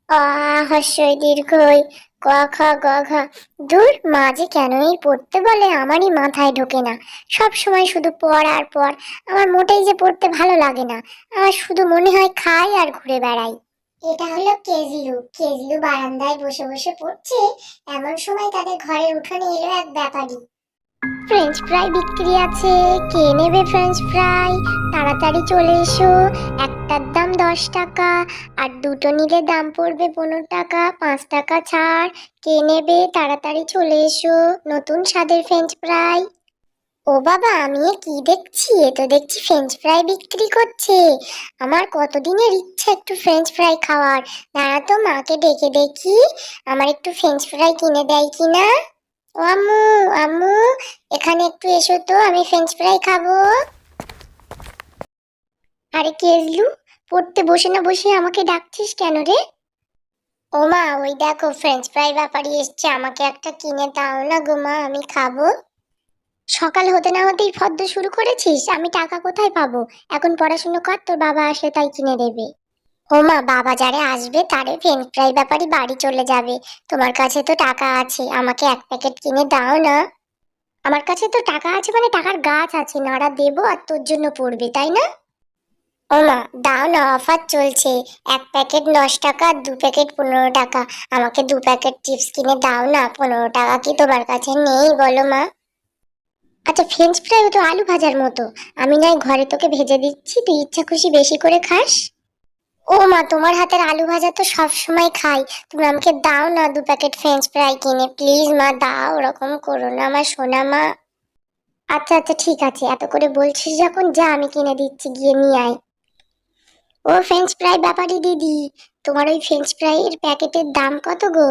অ হস্যই দীর্ঘই ক খ গ ঘ। দূর, মা যে কেন এই পড়তে বলে আমারই মাথায় ঢোকে না। সব সময় শুধু পড় আর পড়। আমার মোটেই যে পড়তে ভালো লাগে না। আমার শুধু মনে হয় খাই আর ঘুরে বেড়াই। এটা হলো কেজলু। কেজলু বারান্দায় বসে বসে পড়ছে। এমন সময় তাদের ঘরের উঠোনে এলো এক ব্যাপারী। ফ্রেঞ্চ ফ্রাই বিক্রি আছে, কে নেবে ফ্রেঞ্চ ফ্রাই? তাড়াতাড়ি চলে এসো। একটার দাম 10 টাকা, আর দুটো নিলে দাম পড়বে 15 টাকা, 5 টাকা ছাড়। কে নেবে? তাড়াতাড়ি চলে এসো, নতুন স্বাদের ফ্রেঞ্চ ফ্রাই। ও বাবা, আমি এ কি দেখছি? এ তো দেখছি ফ্রেঞ্চ ফ্রাই বিক্রি করছে। আমার কতদিনের ইচ্ছা একটু ফ্রেঞ্চ ফ্রাই খাওয়ার। দাঁড়া তো, মাকে ডেকে দেখি আমার একটু ফ্রেঞ্চ ফ্রাই কিনে দেয় কিনা। ও আম্মু, আম্মু, এখানে একটু এসো তো, আমি ফ্রেঞ্চ ফ্রাই খাবো। আরে কেজলু, পড়তে বসে না বসে আমাকে ডাকছিস কেন রে? ও মা, ওই দেখো ফ্রেঞ্চ ফ্রাই ব্যাপারী এসছে, আমাকে একটা কিনে দাও না গো মা, আমি খাবো। সকাল হতে না হতেই ফদ্দ শুরু করেছিস? আমি টাকা কোথায় পাবো? এখন পড়াশুনো কর, তোর বাবা আসলে তাই কিনে দেবে। ও মা, বাবা যারে আসবে তারে ফ্রেঞ্চ ফ্রাই ব্যাপারী বাড়ি চলে যাবে। তোমার কাছে তো টাকা আছে, আমাকে এক প্যাকেট কিনে দাও না। আমার কাছে তো টাকা আছে মানে টাকার গাছ আছে, নাড়া দেবো আর তোর জন্য পড়বে, তাই না? ও মা, দাও না, অফার চলছে। এক প্যাকেট 10 টাকা, আর 2 প্যাকেট 15 টাকা। আমাকে 2 প্যাকেট চিপস কিনে দাও না, 15 টাকা কি তোমার কাছে নেই বলো মা? আচ্ছা, ফ্রেঞ্চ ফ্রাই তো আলু ভাজার মতো। আমি নয় ঘরে তোকে ভেজে দিচ্ছি, তুই ইচ্ছা খুশি বেশি করে খাস। ও মা, তোমার হাতের আলু ভাজা তো সব সময় খাই। তুমি আমাকে দাও না 2 প্যাকেট ফ্রেঞ্চ ফ্রাই কিনে, প্লিজ মা দাও, ওরকম করো না আমার সোনা মা। আচ্ছা আচ্ছা, ঠিক আছে, এত করে বলছিস যখন, যা আমি কিনে দিচ্ছি, গিয়ে নিয়ে আয়। ও ফ্রেঞ্চ ফ্রাই ব্যাপারী দিদি, তোমার ওই ফ্রেঞ্চ ফ্রাইয়ের প্যাকেটের দাম কত গো?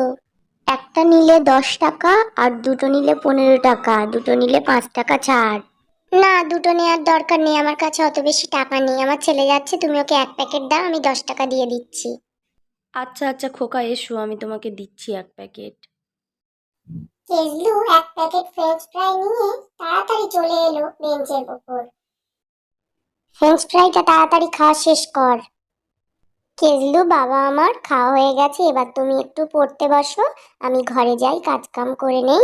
একটা নিলে 10 টাকা, আর দুটো নিলে 15 টাকা, দুটো নিলে 5 টাকা ছাড়। না, দুটো নেওয়ার দরকার নেই, আমার কাছে অত বেশি টাকা নেই। আমার ছেলে যাচ্ছে, তুমি ওকে এক প্যাকেট দাও, আমি 10 টাকা দিয়ে দিচ্ছি। আচ্ছা আচ্ছা খোকা, এসো, আমি তোমাকে দিচ্ছি 1 প্যাকেট। কেজলু এক প্যাকেট ফ্রেঞ্চ ফ্রাই নিয়ে তাড়াতাড়ি চলে এলো বেঞ্চের উপর। ফ্রেঞ্চ ফ্রাইটা তাড়াতাড়ি খাওয়া শেষ কর। কেজলু বাবা, আমার খাওয়া হয়ে গেছে, এবার তুমি একটু পড়তে বসো। আমি ঘরে যাই, কাজ কাম করে নেই।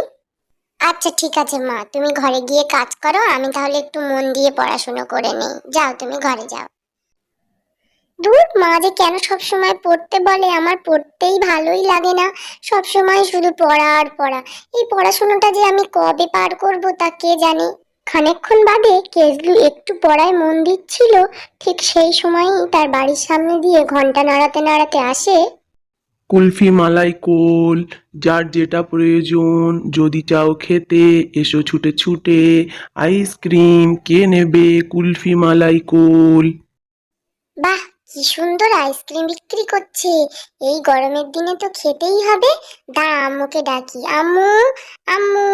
আচ্ছা ঠিক আছে মা, তুমি ঘরে গিয়ে কাজ করো, আমি তাহলে একটু মন দিয়ে পড়াশোনা করে নেই। যাও, তুমি ঘরে যাও। দূর, মা যে কেন সব সময় পড়তে বলে, আমার পড়তেই ভালোই লাগে না। সব সময় শুধু পড়া আর পড়া। এই পড়াশোনাটা যে আমি কবে পার করব তা কে জানে। খানিকক্ষণ বাদে কেজলু একটু পড়ায় মন দিচ্ছিল, ঠিক সেই সময়ই তার বাড়ির সামনে দিয়ে ঘন্টা নাড়াতে নাড়াতে আসে। কুলফি মালাই কোল, যার যেটা প্রয়োজন, যদি চাও খেতে এসো ছুটে ছুটে। আইসক্রিম কে নেবে? কুলফি মালাই কোল। বাহ, কি সুন্দর আইসক্রিম বিক্রি করছে। এই গরমের দিনে তো খেতেই হবে। দাঁড়া, আম্মুকে ডাকি। আম্মু, আম্মু,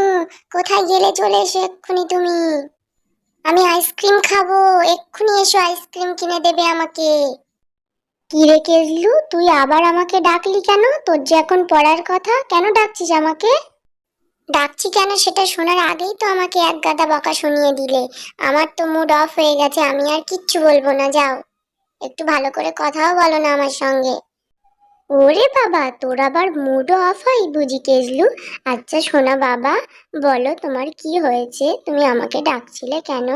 কোথায় গেলে? চলে এসো এক্ষুনি তুমি। আমি আইসক্রিম খাবো, এক্ষুনি এসো, আইসক্রিম কিনে দেবে আমাকে। কি রে কেজলু, তুই আবার আমাকে ডাকলি কেন? তোর যে এখন পড়ার কথা, কেন ডাকছিস আমাকে? ডাকছি কেন সেটা শোনার আগেই তো আমাকে এক গাদা বকা শুনিয়ে দিলে। আমার তো মুড অফ হয়ে গেছে, আমি আর কিচ্ছু বলবো না, যাও। একটু ভালো করে কথাও বলো না আমার সঙ্গে। ওরে বাবা, তোর আবার মুড অফ হয় বুঝি কেজলু? আচ্ছা শোনা বাবা, বলো তোমার কি হয়েছে, তুমি আমাকে ডাকছিলে কেন?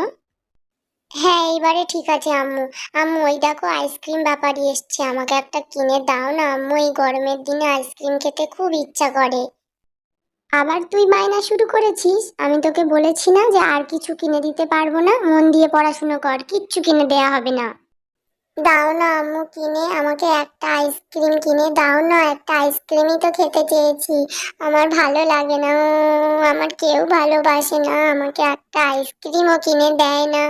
হ্যাঁ, এইবারে ঠিক আছে আম্মু। আম্মু, ওই দেখো আইসক্রিম ব্যাপারী এসছে, আমাকে একটা কিনে দাও না আম্মু, এই গরমের দিনে আইসক্রিম খেতে খুব ইচ্ছা করে। আবার তুই বায়না শুরু করেছিস? আমি তোকে বলেছি না যে আর কিছু কিনে দিতে পারবো না, মন দিয়ে পড়াশুনো কর, কিচ্ছু কিনে দেয়া হবে না। দাও না আম্মু, কিনে আমাকে একটা আইসক্রিম কিনে দাও না, একটা আইসক্রিমই তো খেতে চেয়েছি। আমার ভালো লাগে না, আমার কেউ ভালোবাসে না, আমাকে একটা আইসক্রিমও কিনে দেয় না।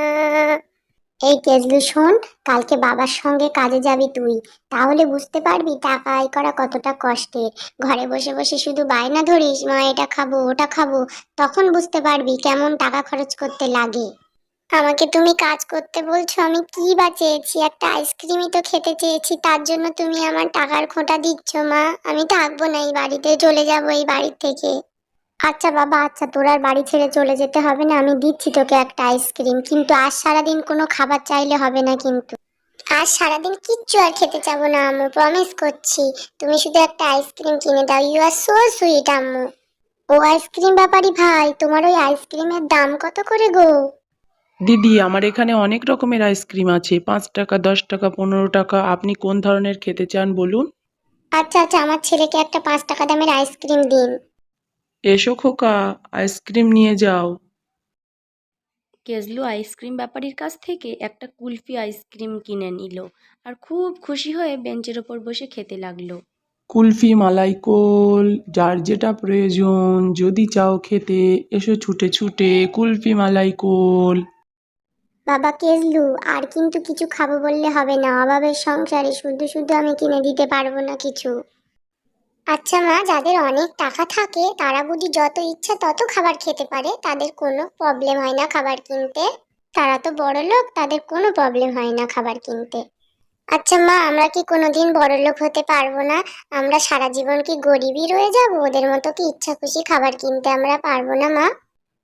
এই কেজলু শোন, কালকে বাবার সঙ্গে কাজে যাবি তুই, তাহলে বুঝতে পারবি টাকা আয় করা কতটা কষ্টের। ঘরে বসে বসে শুধু বায়না ধরিস, মা এটা খাবো ওটা খাবো, তখন বুঝতে পারবি কেমন টাকা খরচ করতে লাগে। আমাকে তুমি কাজ করতে বলছো, আমি কি বা চেয়েছি? একটা আইসক্রিমই তো খেতে চেয়েছি, তার জন্য তুমি আমার টাকার খোঁটা দিচ্ছ মা। আমি থাকবো না এই বাড়িতে, চলে যাবো এই বাড়ি থেকে। আচ্ছা বাবা, আচ্ছা, তোর আর বাড়ি ছেড়ে চলে যেতে হবে না, আমি দিচ্ছি তোকে একটা আইসক্রিম, কিন্তু আজ সারাদিন কোনো খাবার চাইলে হবে না কিন্তু। আজ সারাদিন কিচ্ছু আর খেতে চাবো না আম্মু, প্রমিস করছি। তুমি শুধু একটা আইসক্রিম কিনে দাও। ইউ আর সো সুইট আম্মু। ও আইসক্রিম ব্যাপারী ভাই, তোমার ওই আইসক্রিমের দাম কত করে গো? দিদি, আমার এখানে অনেক রকমের আইসক্রিম আছে, 5 টাকা, 10 টাকা, 15 টাকা। আপনি কোন ধরনের খেতে চান বলুন? আচ্ছা আচ্ছা, আমার ছেলেকে একটা 5 টাকা দামের আইসক্রিম দিন। এসো খোকা, আইসক্রিম নিয়ে যাও। কেজলু আইসক্রিম ব্যাপারীর কাছ থেকে একটা কুলফি আইসক্রিম কিনে নিল আর খুব খুশি হয়ে বেঞ্চের ওপর বসে খেতে লাগলো। কুলফি, মালাই কোল, যার যেটা প্রয়োজন, যদি চাও খেতে এসো ছুটে ছুটে, কুলফি মালাই কোল। বাবা কেজলু, আর কিন্তু কিছু খাবো বললে হবে না, অভাবের সংসারে শুধু শুধু আমি কিনে দিতে পারবো না কিছু। আচ্ছা মা, যাদের অনেক টাকা থাকে তারা বুঝি যত ইচ্ছা তত খাবার খেতে পারে, তাদের কোনো প্রবলেম হয় না খাবার কিনতে? তারা তো বড় লোক, তাদের কোনো প্রবলেম হয় না খাবার কিনতে। আচ্ছা মা, আমরা কি কোনোদিন বড় লোক হতে পারবো না? আমরা সারা জীবন কি গরিবই রয়ে যাব? ওদের মতো কি ইচ্ছা খুশি খাবার কিনতে আমরা পারবো না মা?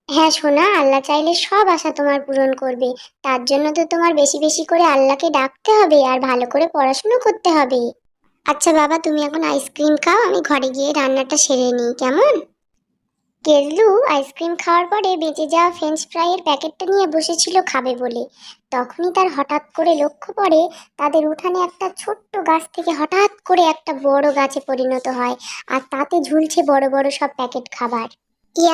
হ্যাঁ সোনা, আল্লাহ চাইলে সব আশা তোমার পূরণ করবে। তার জন্য তো তোমার বেশি বেশি করে আল্লাহকে ডাকতে হবে আর ভালো করে পড়াশোনা করতে হবে। আচ্ছা বাবা, তুমি এখন আইসক্রিম খাও, আমি ঘরে গিয়ে রান্নাটা সেরে নিই, কেমন? কেজলু আইসক্রিম খাওয়ার পরে বেঁচে যাওয়া ফ্রেঞ্চ ফ্রাইয়ের প্যাকেটটা নিয়ে বসেছিল খাবে বলে। তখনই তার হঠাৎ করে লক্ষ্য পড়ে তাদের উঠানে একটা ছোট্ট গাছ থেকে হঠাৎ করে একটা বড় গাছে পরিণত হয়, আর তাতে ঝুলছে বড় বড় সব প্যাকেট খাবার।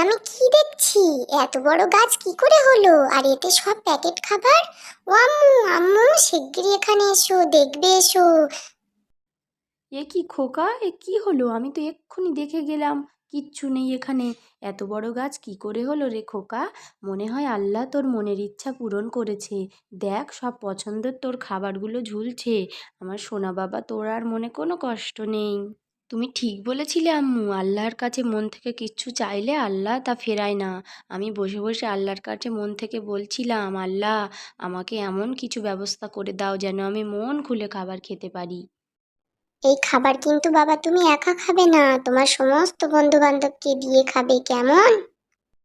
আমি কি দেখছি? এত বড় গাছ কি করে হলো, আর এতে সব প্যাকেট খাবার? ও আম্মু, আম্মু শিগগিরই এখানে এসো, দেখবে এসো। এ কি খোকা, এ কি হলো? আমি তো এক্ষুনি দেখে গেলাম কিচ্ছু নেই এখানে। এত বড় গাছ কি করে হলো রে খোকা? মনে হয় আল্লাহ তোর মনের ইচ্ছা পূরণ করেছে। দেখ, সব পছন্দের তোর খাবারগুলো ঝুলছে। আমার সোনা বাবা, তোর আর মনে কোনো কষ্ট নেই। তুমি ঠিক বলেছিলে আম্মু, আল্লাহর কাছে মন থেকে কিচ্ছু চাইলে আল্লাহ তা ফেরায় না। আমি বসে বসে আল্লাহর কাছে মন থেকে বলছিলাম, আল্লাহ আমাকে এমন কিছু ব্যবস্থা করে দাও যেন আমি মন খুলে খাবার খেতে পারি। এই খাবার কিন্তু বাবা তুমি একা খাবে না, তোমার সমস্ত বন্ধু বান্ধবকে দিয়ে খাবে, কেমন?